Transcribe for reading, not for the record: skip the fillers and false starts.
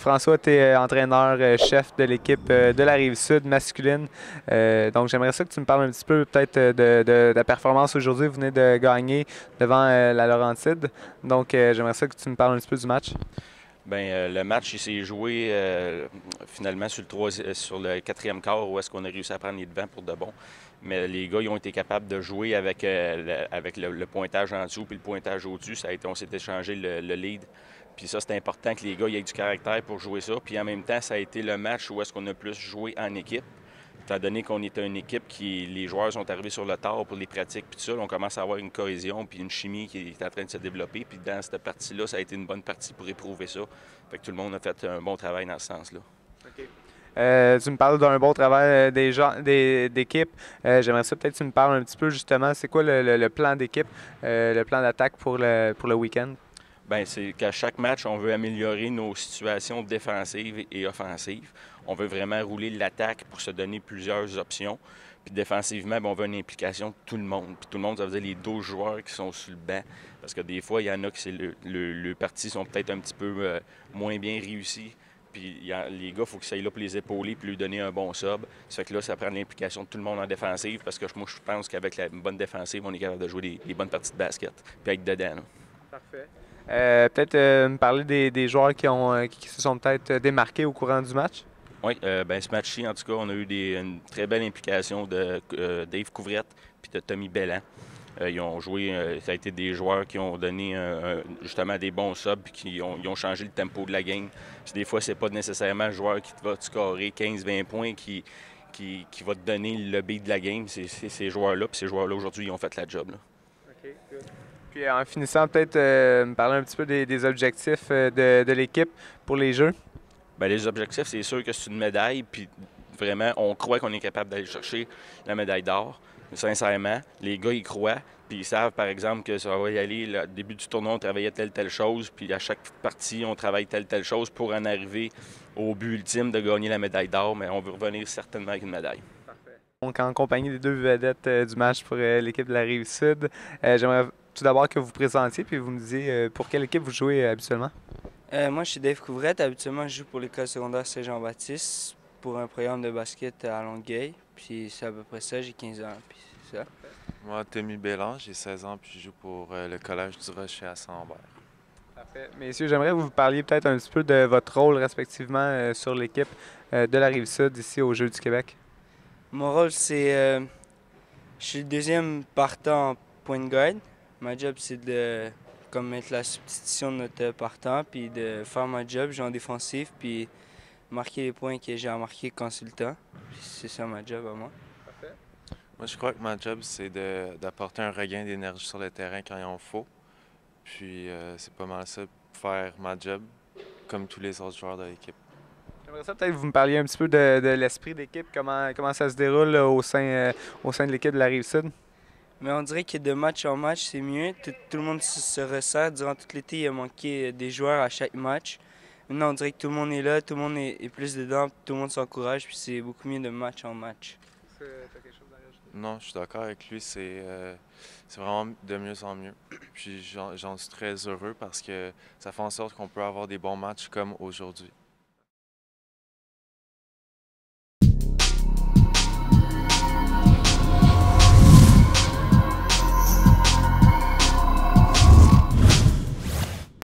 François, tu es entraîneur-chef de l'équipe de la Rive-Sud masculine. Donc, j'aimerais ça que tu me parles un petit peu peut-être de la performance aujourd'hui. Vous venez de gagner devant la Laurentide. Donc, j'aimerais ça que tu me parles un petit peu du match. Bien, le match il s'est joué finalement sur le quatrième quart où est-ce qu'on a réussi à prendre les devants pour de bon. Mais les gars ils ont été capables de jouer avec le pointage en dessous puis le pointage au-dessus. On s'est échangé le lead. Puis ça, c'est important que les gars aient du caractère pour jouer ça. Puis en même temps, ça a été le match où est-ce qu'on a plus joué en équipe. Étant donné qu'on était une équipe les joueurs sont arrivés sur le tard pour les pratiques, puis tout ça, on commence à avoir une cohésion puis une chimie qui est en train de se développer. Puis dans cette partie-là, ça a été une bonne partie pour éprouver ça. Fait que tout le monde a fait un bon travail dans ce sens-là. OK. Tu me parles d'un bon travail d'équipe. J'aimerais ça peut-être que tu me parles un petit peu justement, c'est quoi le plan d'équipe, le plan d'attaque pour le week-end? Bien, c'est qu'à chaque match, on veut améliorer nos situations défensives et offensives. On veut vraiment rouler l'attaque pour se donner plusieurs options. Puis défensivement, bien, on veut une implication de tout le monde. Puis tout le monde, ça veut dire les 12 joueurs qui sont sur le banc. Parce que des fois, il y en a qui le parti sont peut-être un petit peu moins bien réussis. Puis les gars, il faut qu'ils soient là pour les épauler puis lui donner un bon sub. Ça fait que là, ça prend l'implication de tout le monde en défensive parce que moi, je pense qu'avec la bonne défensive, on est capable de jouer des bonnes parties de basket puis être dedans, là. Parfait. Peut-être me parler des joueurs qui se sont peut-être démarqués au courant du match. Oui, ben, ce match-ci, en tout cas, on a eu une très belle implication de Dave Couvrette puis de Tommy Belland. Ils ont joué, ça a été des joueurs qui ont donné justement des bons subs puis ils ont changé le tempo de la game. Puis des fois, c'est pas nécessairement le joueur qui va te scorer 15-20 points qui va te donner le beat de la game. C'est ces joueurs-là, puis ces joueurs-là, aujourd'hui, ils ont fait la job, là. OK, good. Puis en finissant, peut-être me parler un petit peu des objectifs de l'équipe pour les Jeux. Bien, les objectifs, c'est sûr que c'est une médaille, puis vraiment, on croit qu'on est capable d'aller chercher la médaille d'or. Mais sincèrement, les gars, ils croient, puis ils savent, par exemple, que ça va y aller, le début du tournoi, on travaillait telle chose, puis à chaque partie, on travaille telle chose pour en arriver au but ultime de gagner la médaille d'or, mais on veut revenir certainement avec une médaille. Donc, en compagnie des deux vedettes du match pour l'équipe de la Rive-Sud, j'aimerais tout d'abord que vous vous présentiez puis vous me disiez pour quelle équipe vous jouez habituellement. Moi, je suis Dave Couvrette. Habituellement, je joue pour l'école secondaire Saint-Jean-Baptiste pour un programme de basket à Longueuil. Puis c'est à peu près ça, j'ai 15 ans. Puis c'est ça. Moi, Tommy Bélan, j'ai 16 ans, puis je joue pour le Collège du Rocher à Saint-Lambert. Parfait. Messieurs, j'aimerais que vous parliez peut-être un petit peu de votre rôle respectivement sur l'équipe de la Rive-Sud ici aux Jeux du Québec. Mon rôle, c'est. Je suis le deuxième partant en point de guard. Ma job, c'est de comme mettre la substitution de notre partant, puis de faire ma job, jouer en défensif, puis marquer les points que j'ai à marquer consultant. Puis c'est ça ma job à moi. Moi, je crois que ma job, c'est d'apporter un regain d'énergie sur le terrain quand il en faut. Puis, c'est pas mal ça, faire ma job, comme tous les autres joueurs de l'équipe. J'aimerais ça peut-être que vous me parliez un petit peu de l'esprit d'équipe, comment ça se déroule là, au sein de l'équipe de la Rive-Sud. Mais on dirait que de match en match, c'est mieux. Tout le monde se resserre. Durant tout l'été, il a manqué des joueurs à chaque match. Maintenant, on dirait que tout le monde est là, tout le monde est plus dedans, tout le monde s'encourage, puis c'est beaucoup mieux de match en match. T'as quelque chose à rajouter? Non, je suis d'accord avec lui, c'est vraiment de mieux en mieux. Puis, j'en suis très heureux parce que ça fait en sorte qu'on peut avoir des bons matchs comme aujourd'hui.